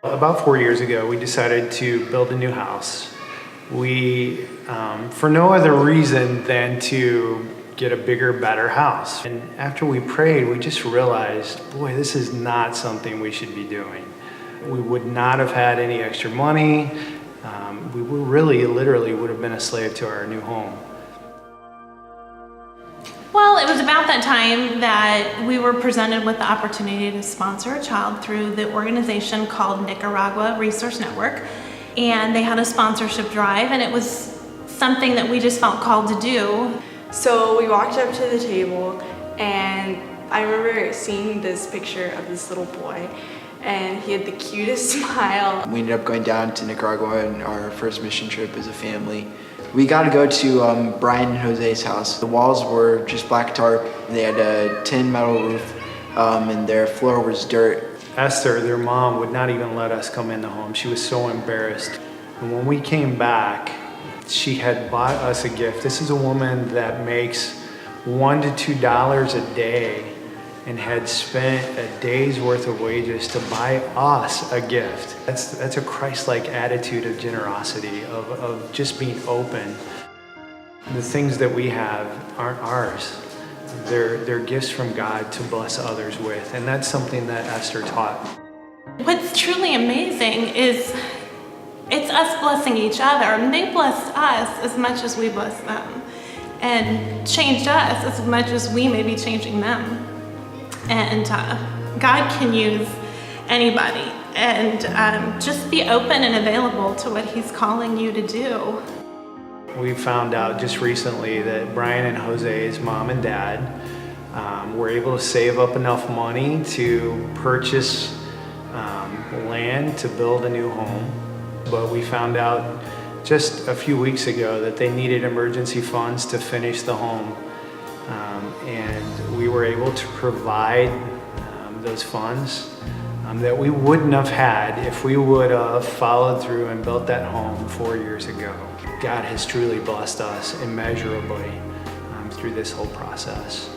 About 4 years ago, we decided to build a new house. We, for no other reason than to get a bigger, better house. And after we prayed, we just realized, boy, this is not something we should be doing. We would not have had any extra money. We were really, literally would have been a slave to our new home. Well, it was about that time that we were presented with the opportunity to sponsor a child through the organization called Nicaragua Resource Network. And they had a sponsorship drive, and it was something that we just felt called to do. So we walked up to the table, and I remember seeing this picture of this little boy, and he had the cutest smile. We ended up going down to Nicaragua on our first mission trip as a family. We got to go to Brian and Jose's house. The walls were just black tarp. They had a tin metal roof, and their floor was dirt. Esther, their mom, would not even let us come in the home. She was so embarrassed. And when we came back, she had bought us a gift. This is a woman that makes $1 to $2 a day and had spent a day's worth of wages to buy us a gift. That's a Christ-like attitude of generosity, of just being open. The things that we have aren't ours. They're gifts from God to bless others with, and that's something that Esther taught. What's truly amazing is it's us blessing each other. And they blessed us as much as we bless them, and changed us as much as we may be changing them. And God can use anybody, and just be open and available to what He's calling you to do. We found out just recently that Brian and Jose's mom and dad were able to save up enough money to purchase land to build a new home. But we found out just a few weeks ago that they needed emergency funds to finish the home. And we were able to provide those funds that we wouldn't have had if we would have followed through and built that home 4 years ago. God has truly blessed us immeasurably through this whole process.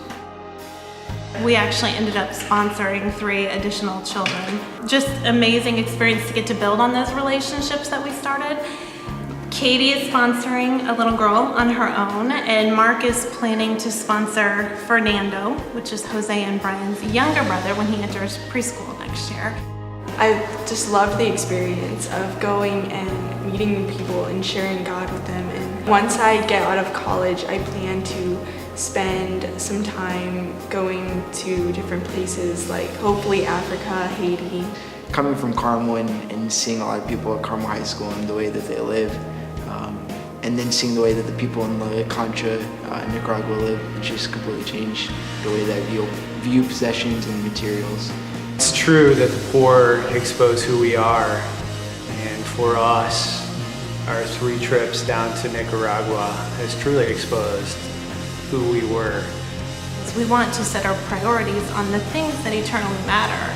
We actually ended up sponsoring 3 additional children. Just amazing experience to get to build on those relationships that we started. Katie is sponsoring a little girl on her own, and Mark is planning to sponsor Fernando, which is Jose and Brian's younger brother, when he enters preschool next year. I just loved the experience of going and meeting new people and sharing God with them. And once I get out of college, I plan to spend some time going to different places, like hopefully Africa, Haiti. Coming from Carmel and seeing a lot of people at Carmel High School and the way that they live, and then seeing the way that the people in La Concha, Nicaragua live, just completely changed the way that I view possessions and materials. It's true that the poor expose who we are, and for us, our 3 trips down to Nicaragua has truly exposed who we were. We want to set our priorities on the things that eternally matter,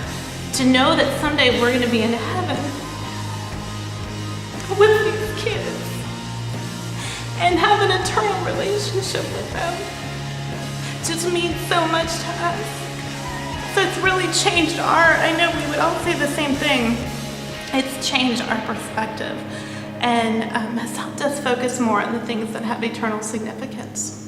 to know that someday we're going to be in heaven with these kids and have an eternal relationship with them. Just means so much to us. So it's really changed I know we would all say the same thing. It's changed our perspective and has helped us focus more on the things that have eternal significance.